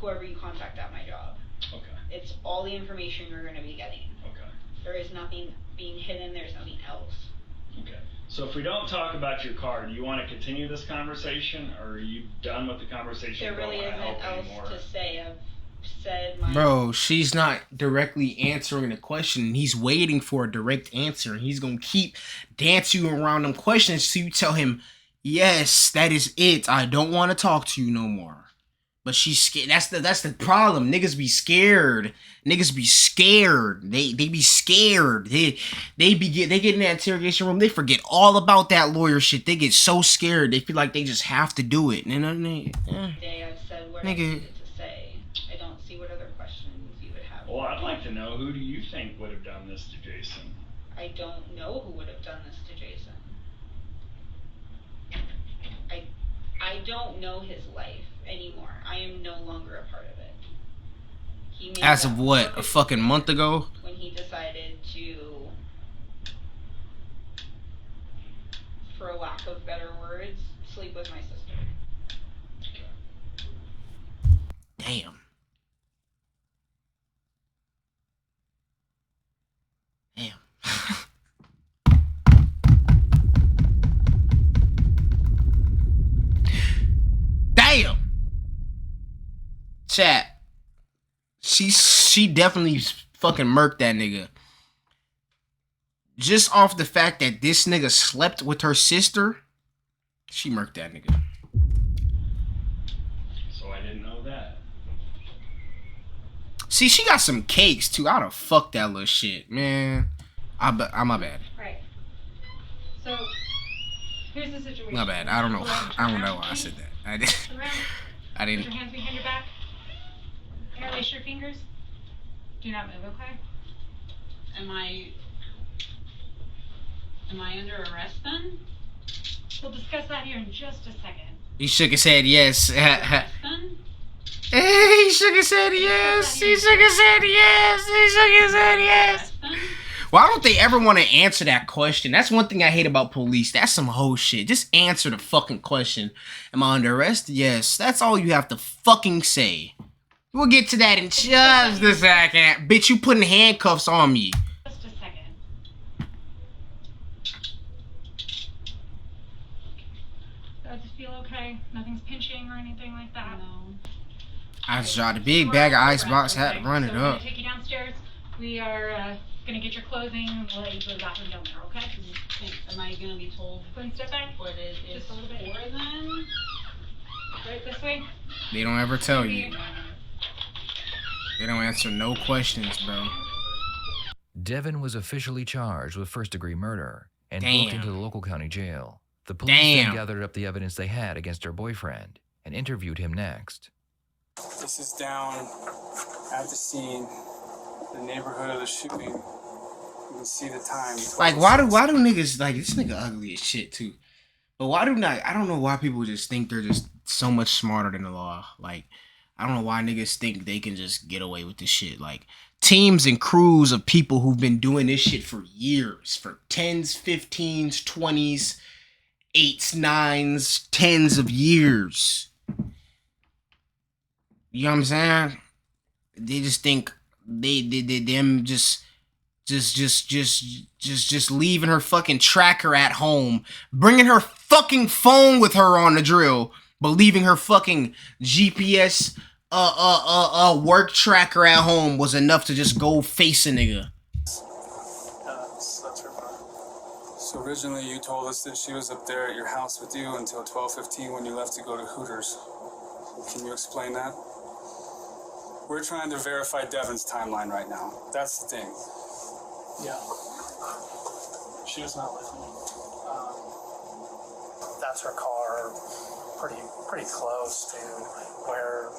whoever you contact at my job. Okay. It's all the information you're going to be getting. Okay. There is nothing being hidden. There's nothing else. Okay. So if we don't talk about your car, do you want to continue this conversation, or are you done with the conversation? There really isn't else to say. I've said my... Bro, she's not directly answering the question. He's waiting for a direct answer, and he's gonna keep dancing around them questions so you tell him, yes, that is it. I don't want to talk to you no more. But she's scared. That's the problem. Niggas be scared. Niggas be scared. They be scared. They get in that interrogation room. They forget all about that lawyer shit. They get so scared. They feel like they just have to do it. You know, Today I've said what I needed to say. I don't see what other questions you would have. Well, I'd like to know, who do you think would have done this to Jason? I don't know who would have done this to Jason. I don't know his life anymore. I am no longer a part of it. He made as of what, a fucking month ago? When he decided to, for a lack of better words, sleep with my sister. Damn. Damn. Chat. She definitely fucking murked that nigga. Just off the fact that this nigga slept with her sister, she murked that nigga. So I didn't know that. See, she got some cakes too. I'd have fucked that little shit, man. I'm my bad. Right. So here's the situation. My bad. I don't know why I said that. I Turn around. I Put didn't. your hands behind your back. Interlace your fingers. Do not move, okay? Am I under arrest then? We'll discuss that here in just a second. He shook his head yes. Arrest then? He shook his head yes. He shook his head yes. He shook his head yes. Arrest then? Why don't they ever want to answer that question? That's one thing I hate about police. That's some whole shit. Just answer the fucking question. Am I under arrest? Yes. That's all you have to fucking say. We'll get to that in just a second. Bitch, you putting handcuffs on me. Just a second. Does it feel okay? Nothing's pinching or anything like that? No. I just dropped a big bag of icebox. Had to run it So we're up. gonna take you downstairs. We are gonna get your clothing and we'll let you go to the bathroom down there, okay? Am I gonna be told Go and step back. what it is Just a little bit. for then? Right this way. They don't ever tell you. They don't answer no questions, bro. Devin was officially charged with first-degree murder and Damn. booked into the local county jail. The police Damn. then gathered up the evidence they had against her boyfriend and interviewed him next. This is down at the scene, the neighborhood of the shooting. You can see the time. Like, why do niggas, like, this nigga ugly as shit too. But why do not, I don't know why people just think they're just so much smarter than the law. Like, I don't know why niggas think they can just get away with this shit. Like, teams and crews of people who've been doing this shit for years, for 10s, 15s, 20s, 8s, 9s, 10s of years. You know what I'm saying? They just think them just just leaving her fucking tracker at home, bringing her fucking phone with her on the drill, but leaving her fucking GPS work tracker at home was enough to just go face a nigga. That's her car. So originally you told us that she was up there at your house with you until 12:15 when you left to go to Hooters. Can you explain that? We're trying to verify Devin's timeline right now. That's the thing. Yeah. She was not with me. That's her car, pretty close to where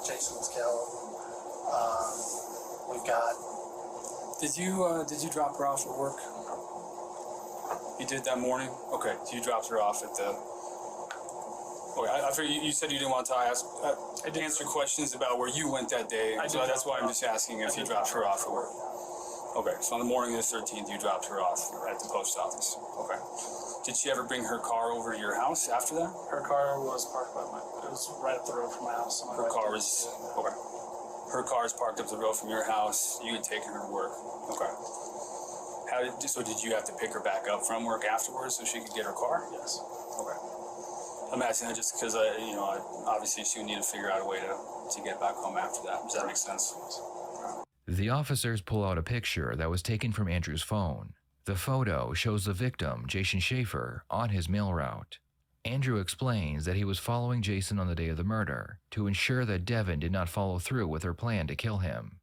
Jason was killed. We've got. Did you drop her off at work? You did that morning? Okay, so you dropped her off at the... Okay, I figured you said you didn't want to answer questions about where you went that day, so that's why I'm just asking if you dropped her off at work. Okay, so on the morning of the 13th, you dropped her off at the post office. Okay. Did she ever bring her car over to your house after that? Her car was parked by it was right up the road from my house. Her car was... Okay. Her car is parked up the road from your house. You had taken her to work. Okay. So did you have to pick her back up from work afterwards so she could get her car? Yes. Okay. I'm asking that just because obviously she would need to figure out a way to get back home after that. Does that make sense? The officers pull out a picture that was taken from Andrew's phone. The photo shows the victim, Jason Schaefer, on his mail route. Andrew explains that he was following Jason on the day of the murder to ensure that Devin did not follow through with her plan to kill him.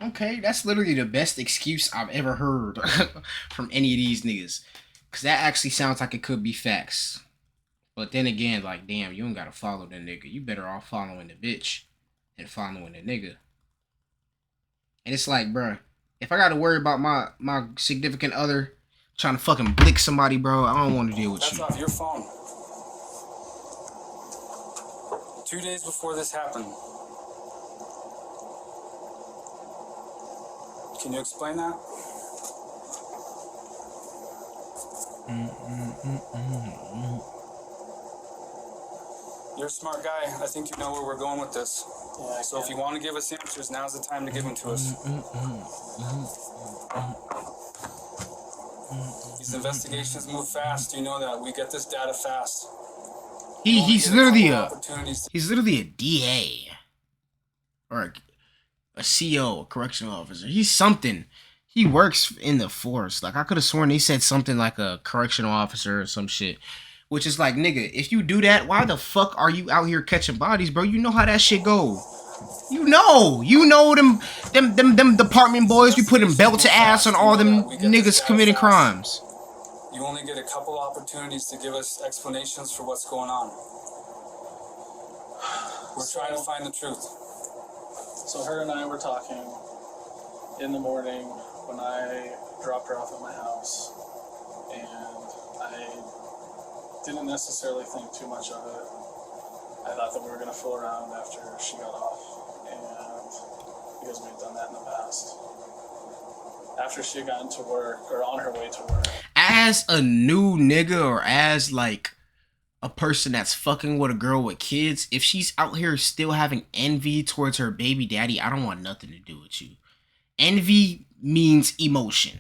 Okay, that's literally the best excuse I've ever heard from any of these niggas. Because that actually sounds like it could be facts. But then again, like, damn, you don't gotta follow the nigga. You better off following the bitch than following the nigga. And it's like, bruh, if I gotta worry about my significant other trying to fucking blick somebody, bro, I don't want to deal with you. That's off your phone. 2 days before this happened. Can you explain that? You're a smart guy. I think you know where we're going with this. Yeah, so if you want to give us answers, now's the time to give them to us. These investigations move fast. You know that. We get this data fast. He's literally a DA or a CO, a correctional officer. He's something. He works in the force. Like, I could have sworn they said something like a correctional officer or some shit. Which is like, nigga, if you do that, why the fuck are you out here catching bodies, bro? You know how that shit go. You know them department boys be putting belt to ass on all them niggas committing crimes. You only get a couple opportunities to give us explanations for what's going on. We're trying to find the truth. So her and I were talking in the morning when I dropped her off at my house, and I didn't necessarily think too much of it. I thought that we were going to fool around after she got off, and because we've done that in the past. After she got into work, or on her way to work. As a new nigga, or as like a person that's fucking with a girl with kids, if she's out here still having envy towards her baby daddy, I don't want nothing to do with you. Envy means emotion.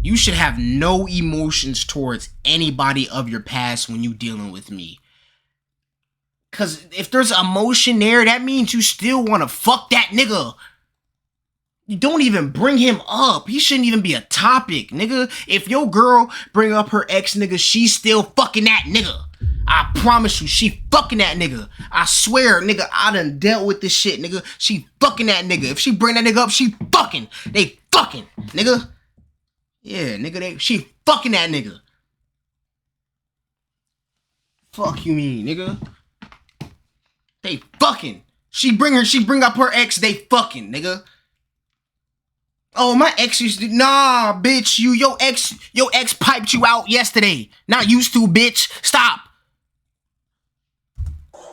You should have no emotions towards anybody of your past when you dealing with me. Cause if there's emotion there, that means you still want to fuck that nigga. You don't even bring him up. He shouldn't even be a topic, nigga. If your girl bring up her ex nigga, she's still fucking that nigga. I promise you, she fucking that nigga. I swear, nigga, I done dealt with this shit, nigga. She fucking that nigga. If she bring that nigga up, she fucking. They fucking, nigga. Yeah, nigga, she fucking that nigga. Fuck you mean, nigga? They fucking. She bring up her ex, they fucking, nigga. Oh, my ex used to, nah, bitch, your ex piped you out yesterday. Not used to, bitch. Stop.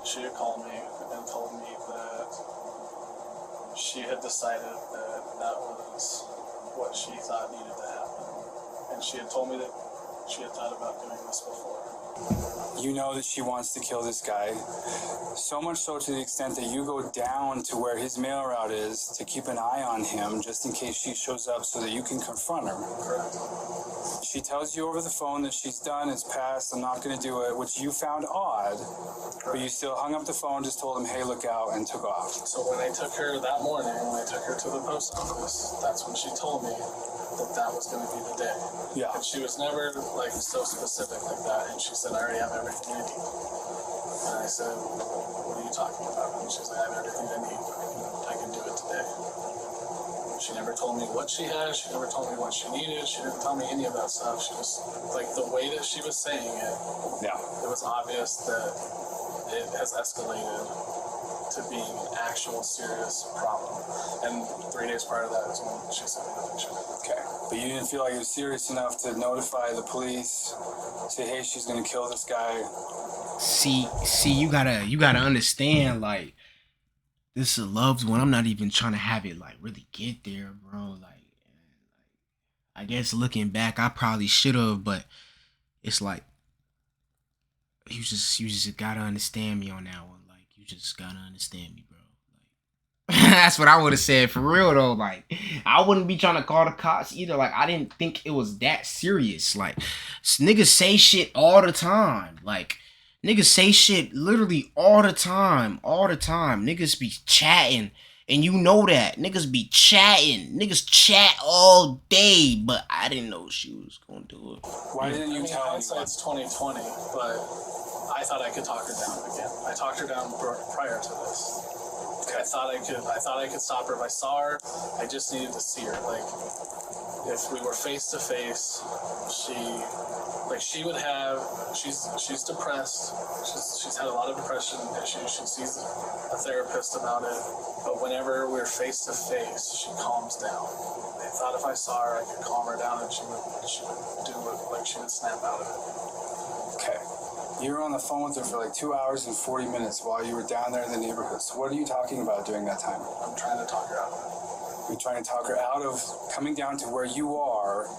She had called me and told me that she had decided that that was what she thought needed to happen. And she had told me that she had thought about doing this before. You know that she wants to kill this guy, so much so to the extent that you go down to where his mail route is to keep an eye on him just in case she shows up so that you can confront her. Correct. She tells you over the phone that she's done, it's passed, I'm not going to do it, which you found odd, but you still hung up the phone, just told him, hey, look out, and took off. So when I took her that morning, when I took her to the post office, that's when she told me that that was going to be the day. Yeah. And she was never like so specific like that. And she said, I already have everything I need. And I said, what are you talking about? And she's like, I have everything I need. I can do it today. She never told me what she had. She never told me what she needed. She didn't tell me any of that stuff. She just, like, the way that she was saying it, Yeah. it was obvious that it has escalated to being an actual serious problem. And 3 days prior to that is when she sent me the picture. Okay. But you didn't feel like it was serious enough to notify the police, say, hey, she's going to kill this guy. See, you gotta understand, like, this is a loved one. I'm not even trying to have it, like, really get there, bro. Like, I guess looking back, I probably should have, but it's like, you just gotta understand me on that one. Like, you just gotta understand me, bro. Like, that's what I would have said for real though. Like, I wouldn't be trying to call the cops either. Like, I didn't think it was that serious. Like, niggas say shit all the time. Like, niggas say shit literally all the time. All the time. Niggas be chatting. And you know that. Niggas be chatting. Niggas chat all day. But I didn't know she was gonna do it. Why didn't you tell anyone? Hindsight's 2020, but I thought I could talk her down again. I talked her down prior to this. I thought I could stop her if I saw her. I just needed to see her. Like, if we were face to face, she would have. She's depressed. She's had a lot of depression issues. She sees a therapist about it. But whenever we're face to face, she calms down. I thought if I saw her, I could calm her down, and she would do it. Like, she would snap out of it. Okay. You were on the phone with her for like 2 hours and 40 minutes while you were down there in the neighborhood. So what are you talking about during that time? I'm trying to talk her out of it. You're trying to talk her out of coming down to where you are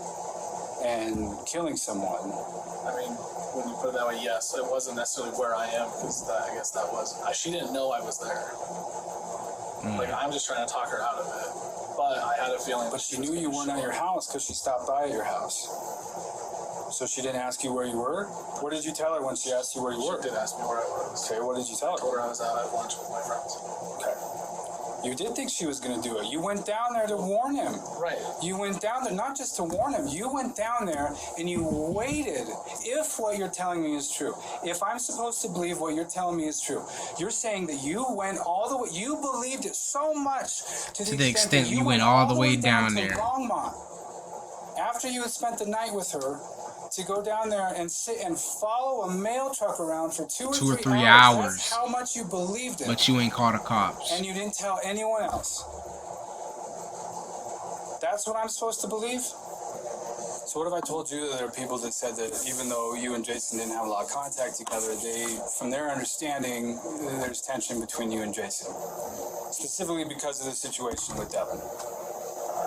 and killing someone. I mean, when you put it that way, yes, it wasn't necessarily where I am, because I guess that was. She didn't know I was there. Like, I'm just trying to talk her out of it. But I had a feeling. But she knew you weren't at your house because she stopped by at your house. So she didn't ask you where you were? What did you tell her when she asked you where you were? She did ask me where I was. Okay, what did you tell her? I told her I was out at lunch with my friends. Okay. You did think she was going to do it. You went down there to warn him. Right. You went down there not just to warn him. You went down there and you waited. If what you're telling me is true, if I'm supposed to believe what you're telling me is true, you're saying that you went all the way, you believed it so much to the extent that you went all the way down there. Longmont. After you had spent the night with her, to go down there and sit and follow a mail truck around for 2 or 3 hours. That's how much you believed it. But you ain't called the cops. And you didn't tell anyone else. That's what I'm supposed to believe? So what if I told you that there are people that said that even though you and Jason didn't have a lot of contact together, from their understanding, there's tension between you and Jason. Specifically because of the situation with Devin.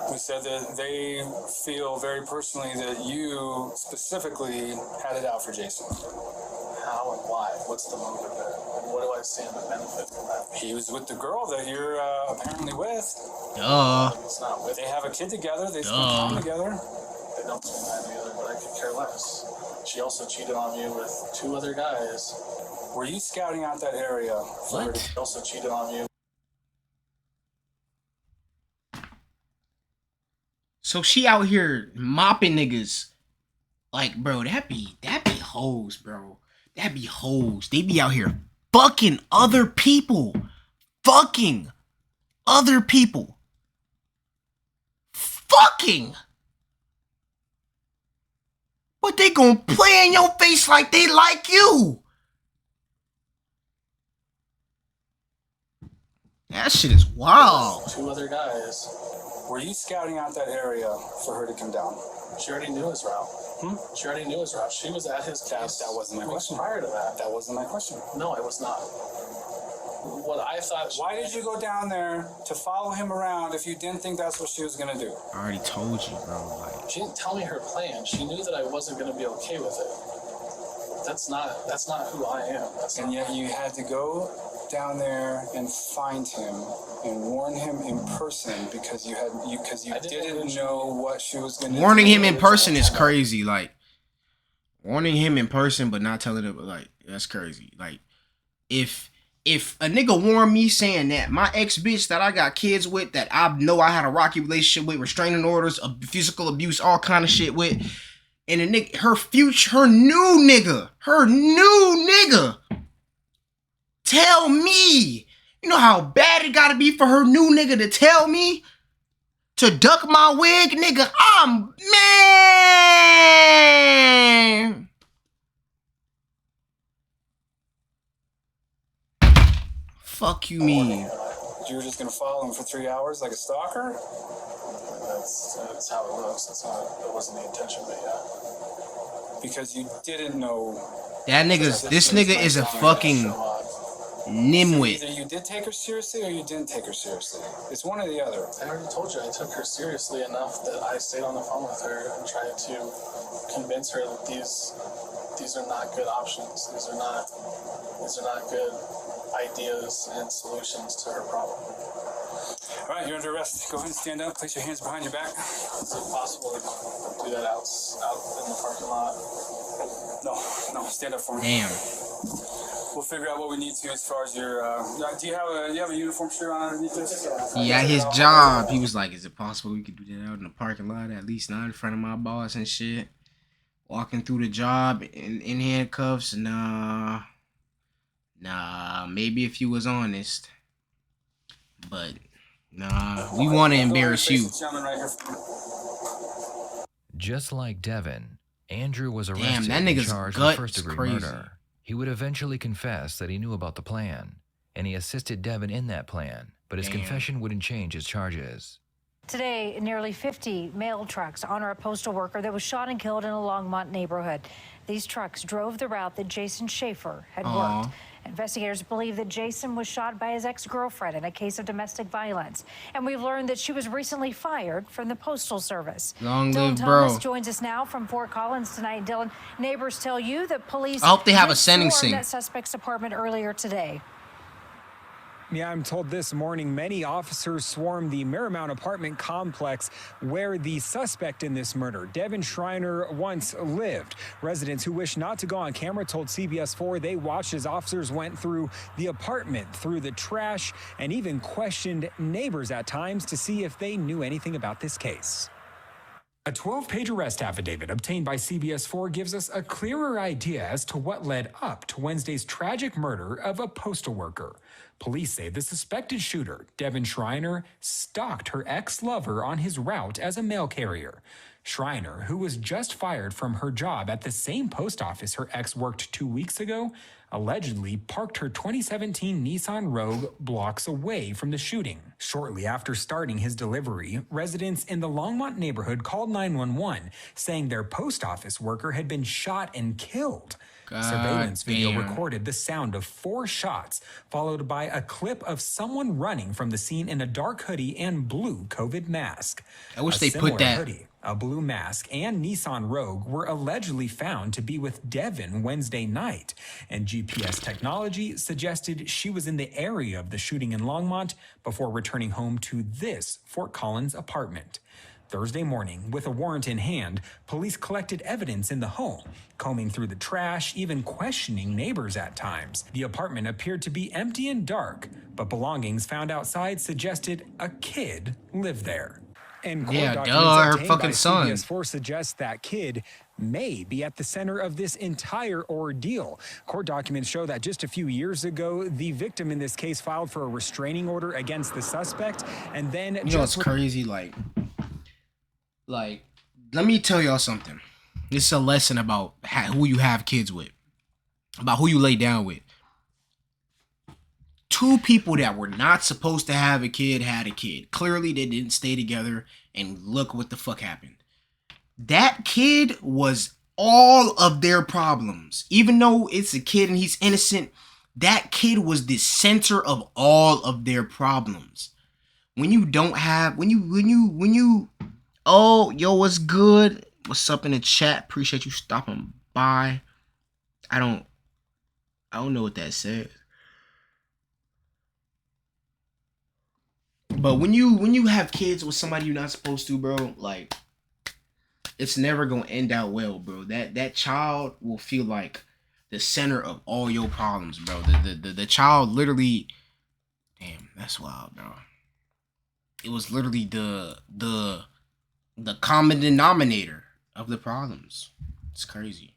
Who said that they feel very personally that you specifically had it out for Jason. How and why? What's the motive there? And what do I stand to benefit from that? He was with the girl that you're apparently with. It's not with. They have a kid together. They spend time together. They don't spend time together, but I could care less. She also cheated on me with 2 other guys. Were you scouting out that area? What? She also cheated on me. So she out here mopping niggas. Like, bro, that be hoes, bro. That be hoes. They be out here fucking other people. Fucking other people. Fucking. But they gonna play in your face like they like you. That shit is wild. 2 other guys. Were you scouting out that area for her to come down? She already knew his route. She already knew his route. She was at his case. That wasn't my question. Prior to that. That wasn't my question. No, I was not. what I thought. Why did you go down there to follow him around if you didn't think that's what she was gonna do? I already told you, bro. Like, She didn't tell me her plan. She knew that I wasn't going to be okay with it. That's not who I am. And yet you had to go down there and find him and warn him in person because you didn't know what she was gonna do. warning him in person is crazy. Like, warning him in person but not telling him, like, that's crazy. Like, if a nigga warned me saying that my ex bitch that I got kids with, that I know I had a rocky relationship with, restraining orders, physical abuse, all kind of shit with, and a nigga, her new nigga, tell me, you know how bad it gotta be for her new nigga to tell me to duck my wig, nigga? I'm man. Fuck you mean? You were just gonna follow him for 3 hours like a stalker? That's how it looks. That wasn't the intention, but yeah. Because you didn't know. This nigga is a fucking nimwit. Either you did take her seriously or you didn't take her seriously. It's one or the other. I already told you I took her seriously enough that I stayed on the phone with her and tried to convince her that these are not good options. These are not good ideas and solutions to her problem. All right, you're under arrest. Go ahead and stand up. Place your hands behind your back. Is it possible to do that out in the parking lot? No, stand up for me. Damn. We'll figure out what we need to as far as your. Do you have a uniform shirt on underneath this? Yeah, his job. He was like, "Is it possible we could do that out in the parking lot? At least not in front of my boss and shit." Walking through the job in handcuffs, nah. Maybe if you was honest, but nah. We want to embarrass you. Just like Devin, Andrew was Damn, arrested that and nigga's charged gut with first-degree is crazy. murder. He would eventually confess that he knew about the plan, and he assisted Devin in that plan, but his Damn. confession wouldn't change his charges. Today, nearly 50 mail trucks honor a postal worker that was shot and killed in a Longmont neighborhood. These trucks drove the route that Jason Schaefer had worked. Investigators believe that Jason was shot by his ex-girlfriend in a case of domestic violence. And we've learned that she was recently fired from the Postal Service. Long Dylan live Thomas bro. joins us now from Fort Collins tonight. Dylan, neighbors tell you that police I hope they have a swarmed sentencing. that suspect's apartment earlier today. Yeah, I'm told this morning many officers swarmed the Marymount apartment complex where the suspect in this murder, Devin Schreiner, once lived. Residents who wish not to go on camera told CBS 4 they watched as officers went through the apartment, through the trash, and even questioned neighbors at times to see if they knew anything about this case. A 12-page arrest affidavit obtained by CBS 4 gives us a clearer idea as to what led up to Wednesday's tragic murder of a postal worker. Police say the suspected shooter, Devin Schreiner, stalked her ex-lover on his route as a mail carrier. Schreiner, who was just fired from her job at the same post office her ex worked 2 weeks ago, allegedly parked her 2017 Nissan Rogue blocks away from the shooting. Shortly after starting his delivery, residents in the Longmont neighborhood called 911, saying their post office worker had been shot and killed. Surveillance video recorded the sound of 4 shots, followed by a clip of someone running from the scene in a dark hoodie and blue COVID mask. I wish they put that. Hoodie, a blue mask, and Nissan Rogue were allegedly found to be with Devin Wednesday night, and GPS technology suggested she was in the area of the shooting in Longmont before returning home to this Fort Collins apartment. Thursday morning, with a warrant in hand, police collected evidence in the home, combing through the trash, even questioning neighbors at times. The apartment appeared to be empty and dark, but belongings found outside suggested a kid lived there. And court Yeah, documents duh, her obtained fucking by son. CBS 4 suggest that kid may be at the center of this entire ordeal. Court documents show that just a few years ago, the victim in this case filed for a restraining order against the suspect, and then You know, it's crazy. Like, let me tell y'all something. This is a lesson about who you have kids with, about who you lay down with. 2 people that were not supposed to have a kid had a kid. Clearly, they didn't stay together, and look what the fuck happened. That kid was all of their problems. Even though it's a kid and he's innocent, That kid was the center of all of their problems. When you don't have, when you, oh, yo, what's good? What's up in the chat? Appreciate you stopping by. I don't know what that says. But when you have kids with somebody you're not supposed to, bro, like, it's never gonna end out well, bro. That child will feel like the center of all your problems, bro. The child literally, damn, that's wild, bro. It was literally the common denominator of the problems. It's crazy.